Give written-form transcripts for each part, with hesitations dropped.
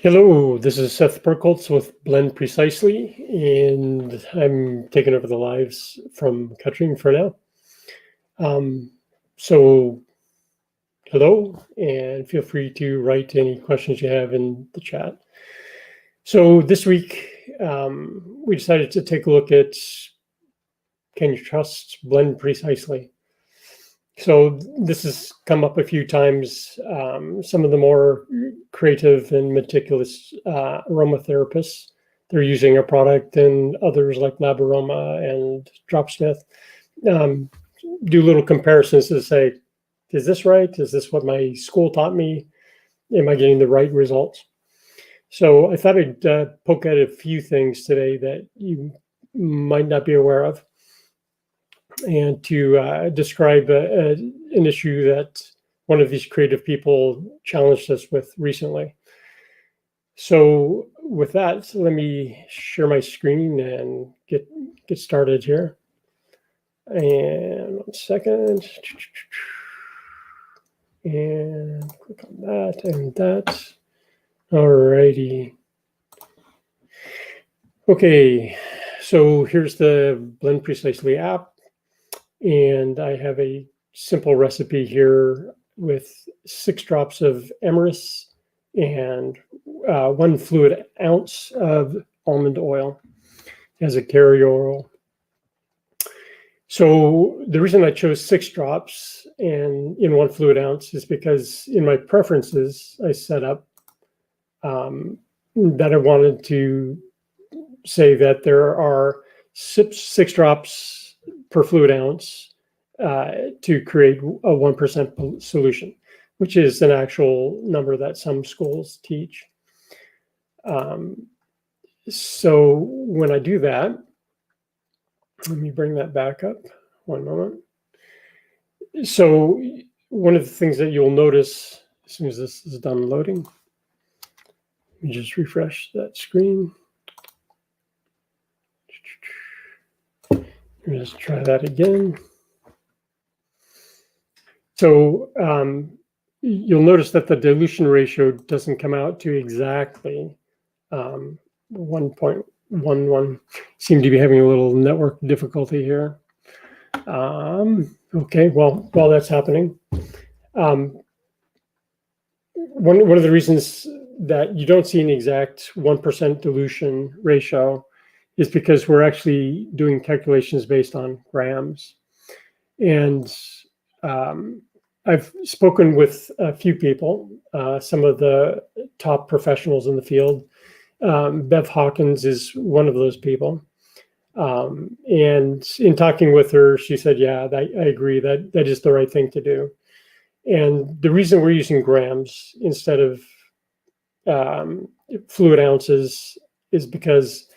Hello, this is Seth Perkoltz with Blend Precisely, and I'm taking over the lives from Katrine for now. So hello, and feel free to write any questions you have in the chat. So this week, we decided to take a look at, can you trust Blend Precisely? So this has come up a few times. Some of the more creative and meticulous aromatherapists, they're using our product, and others like Lab Aroma and Dropsmith do little comparisons to say, is this right? Is this what my school taught me? Am I getting the right results? So I thought I'd poke at a few things today that you might not be aware of, and to describe an issue that one of these creative people challenged us with recently. So with that, let me share my screen and get started here. And 1 second. And click on that and that. Alrighty. Okay, so here's the Blend Precisely app. And I have a simple recipe here with 6 drops of Emrys and 1 fluid ounce of almond oil as a carrier oil. So the reason I chose 6 drops and in 1 fluid ounce is because in my preferences, I set up that I wanted to say that there are 6 drops per fluid ounce to create a 1% solution, which is an actual number that some schools teach. So when I do that, let me bring that back up 1 moment. So one of the things that you'll notice as soon as this is done loading, let me just refresh that screen. Let's try that again. So you'll notice that the dilution ratio doesn't come out to exactly 1.11. Seem to be having a little network difficulty here. Okay, well, while that's happening, one of the reasons that you don't see an exact 1% dilution ratio is because we're actually doing calculations based on grams. And I've spoken with a few people, some of the top professionals in the field. Bev Hawkins is one of those people. And in talking with her, she said, yeah, I agree, that is the right thing to do. And the reason we're using grams instead of fluid ounces is because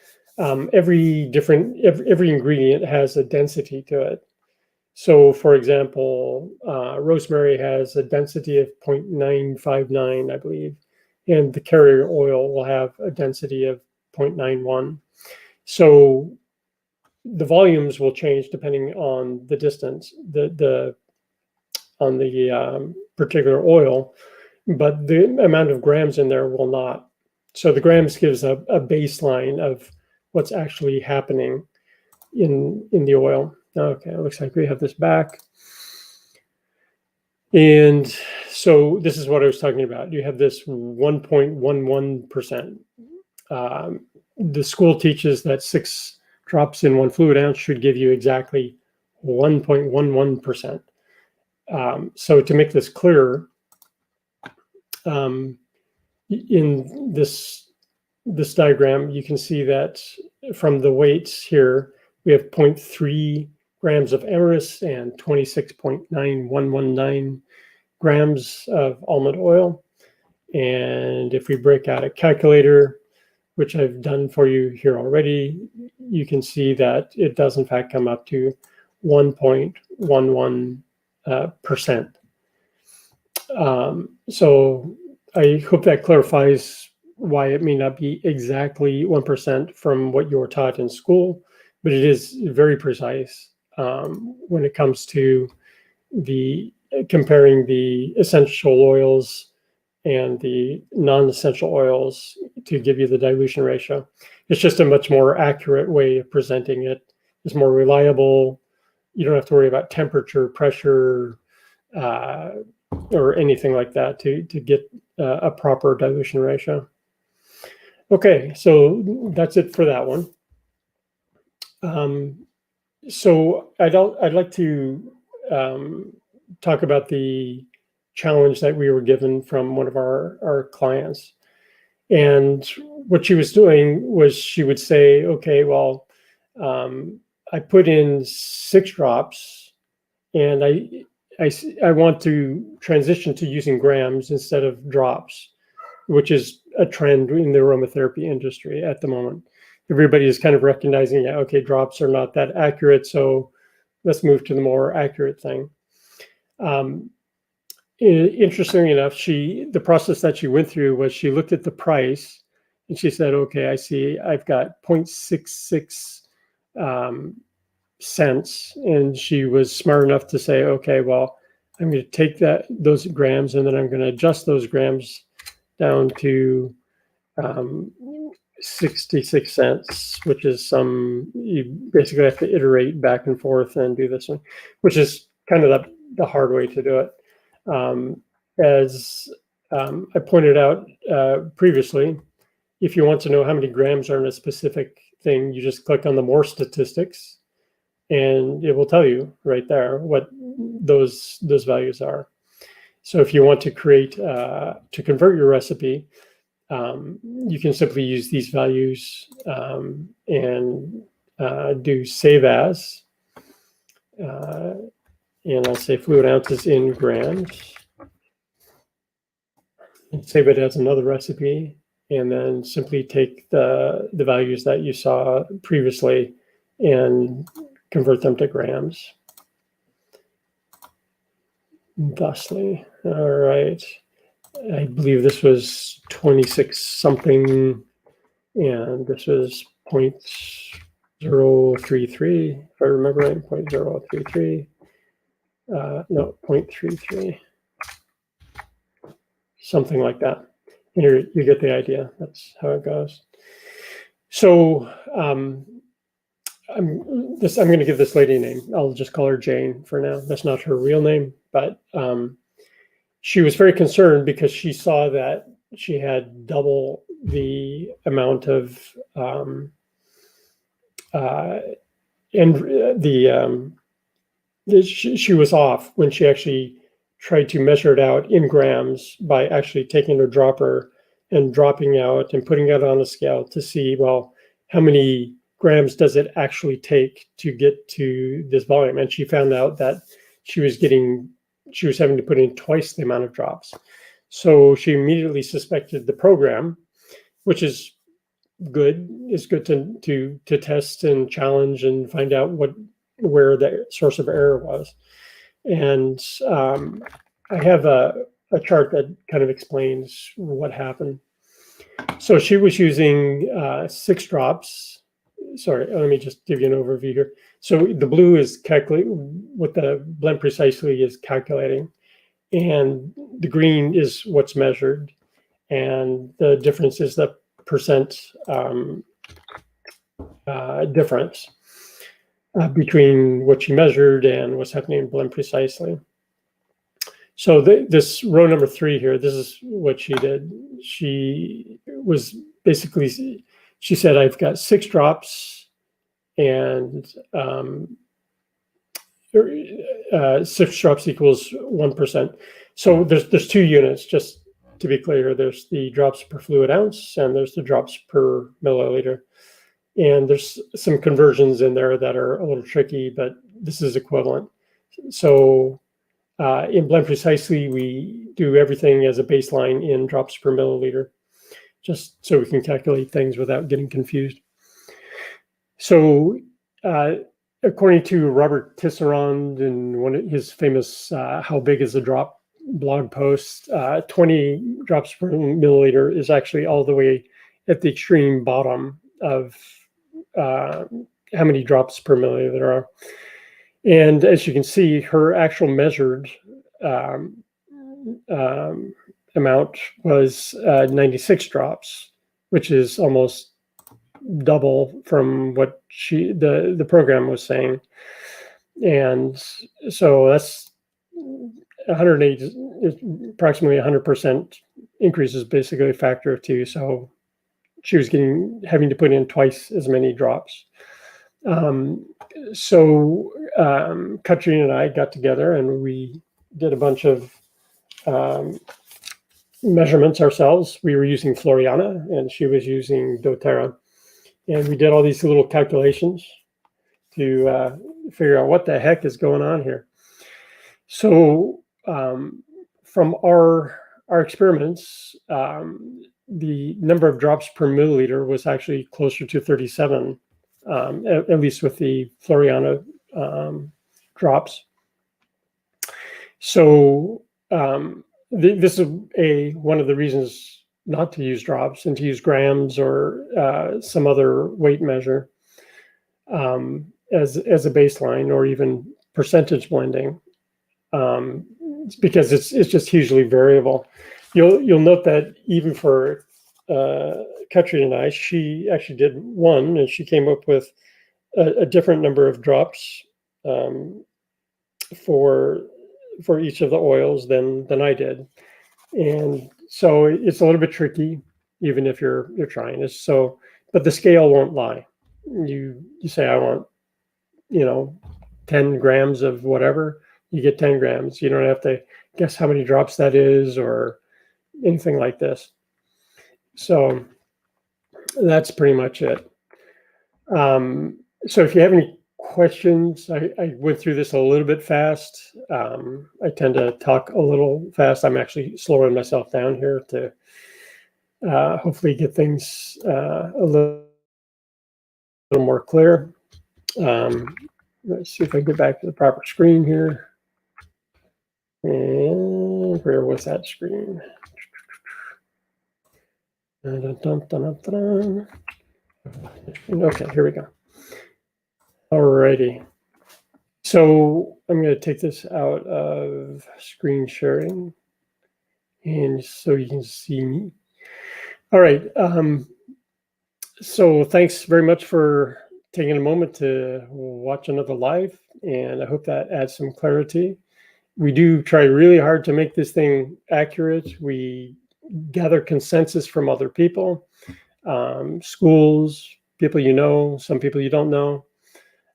every ingredient has a density to it. So, for example, rosemary has a density of 0.959, I believe, and the carrier oil will have a density of 0.91. So the volumes will change depending on the distance, on the particular oil, but the amount of grams in there will not. So the grams gives a baseline of what's actually happening in the oil. Okay, it looks like we have this back. And so this is what I was talking about. You have this 1.11%. The school teaches that 6 drops in 1 fluid ounce should give you exactly 1.11%. So to make this clearer, in this diagram, you can see that from the weights here, we have 0.3 grams of Emrys and 26.9119 grams of almond oil. And if we break out a calculator, which I've done for you here already, you can see that it does in fact come up to 1.11%. So I hope that clarifies why it may not be exactly 1% from what you were taught in school, but it is very precise when it comes to comparing the essential oils and the non-essential oils to give you the dilution ratio. It's just a much more accurate way of presenting it. It's more reliable. You don't have to worry about temperature, pressure, or anything like that to get a proper dilution ratio. Okay, so that's it for that one. So I'd like to talk about the challenge that we were given from one of our clients. And what she was doing was she would say, okay, well, I put in 6 drops and I want to transition to using grams instead of drops, which is a trend in the aromatherapy industry at the moment. Everybody is kind of recognizing, yeah, okay, drops are not that accurate, so let's move to the more accurate thing. Interestingly enough, the process that she went through was she looked at the price and she said, okay, I see I've got 0.66 cents. And she was smart enough to say, okay, well, I'm going to take those grams and then I'm going to adjust those grams down to 66 cents, which is you basically have to iterate back and forth and do this one, which is kind of the hard way to do it. As I pointed out previously, if you want to know how many grams are in a specific thing, you just click on the more statistics and it will tell you right there what those values are. So if you want to to convert your recipe, you can simply use these values and do save as, and I'll say fluid ounces in grams, and save it as another recipe, and then simply take the values that you saw previously and convert them to grams. Thusly, all right. I believe this was 26 something, and this was 0.033, if I remember right, 0.033. No, 0.33. Something like that. And you get the idea. That's how it goes. So I'm going to give this lady a name. I'll just call her Jane for now. That's not her real name, but she was very concerned because she saw that she had double the amount of she was off when she actually tried to measure it out in grams by actually taking her dropper and dropping out and putting it on a scale to see, well, how many grams does it actually take to get to this volume? And she found out that she was having to put in twice the amount of drops. So she immediately suspected the program, which is good. It's good to test and challenge and find out where the source of error was. And I have a chart that kind of explains what happened. So she was using 6 drops. Sorry, let me just give you an overview here. So the blue is what the blend precisely is calculating, and the green is what's measured, and the difference is the percent difference between what she measured and what's happening in blend precisely. So this row number 3 here, this is what she did. She was basically, she said, I've got 6 drops and 6 drops equals 1%. So there's 2 units, just to be clear. There's the drops per fluid ounce and there's the drops per milliliter. And there's some conversions in there that are a little tricky, but this is equivalent. So in Blend Precisely, we do everything as a baseline in drops per milliliter, just so we can calculate things without getting confused. So according to Robert Tisserand in one of his famous How Big is a Drop blog post, 20 drops per milliliter is actually all the way at the extreme bottom of how many drops per milliliter there are. And as you can see, her actual measured amount was 96 drops, which is almost double from what the program was saying. And so that's 180, approximately 100% increase is basically a factor of 2. So she was having to put in twice as many drops. So Katrina and I got together and we did a bunch of measurements ourselves. We were using Floriana and she was using doTERRA. And we did all these little calculations to figure out what the heck is going on here. So from our experiments, the number of drops per milliliter was actually closer to 37, at least with the Floriana drops. So this is one of the reasons not to use drops and to use grams or some other weight measure as a baseline, or even percentage blending, because it's just hugely variable. You'll note that even for Katrina and I, she actually did one, and she came up with a different number of drops for each of the oils than I did, and so it's a little bit tricky, even if you're trying this. So, but the scale won't lie. You say I want 10 grams of whatever, you get 10 grams. You don't have to guess how many drops that is or anything like this. So that's pretty much it. So if you have any questions, I went through this a little bit fast. I tend to talk a little fast. I'm actually slowing myself down here to hopefully get things a little more clear. Let's see if I can get back to the proper screen here. And where was that screen? Okay, here we go. Alrighty. So I'm going to take this out of screen sharing, and so you can see me. All right. So thanks very much for taking a moment to watch another live, and I hope that adds some clarity. We do try really hard to make this thing accurate. We gather consensus from other people, schools, people you know, some people you don't know.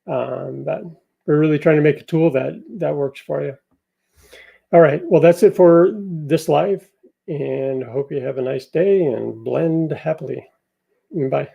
But we're really trying to make a tool that works for you. All right, well, that's it for this live, and I hope you have a nice day and blend happily. Bye.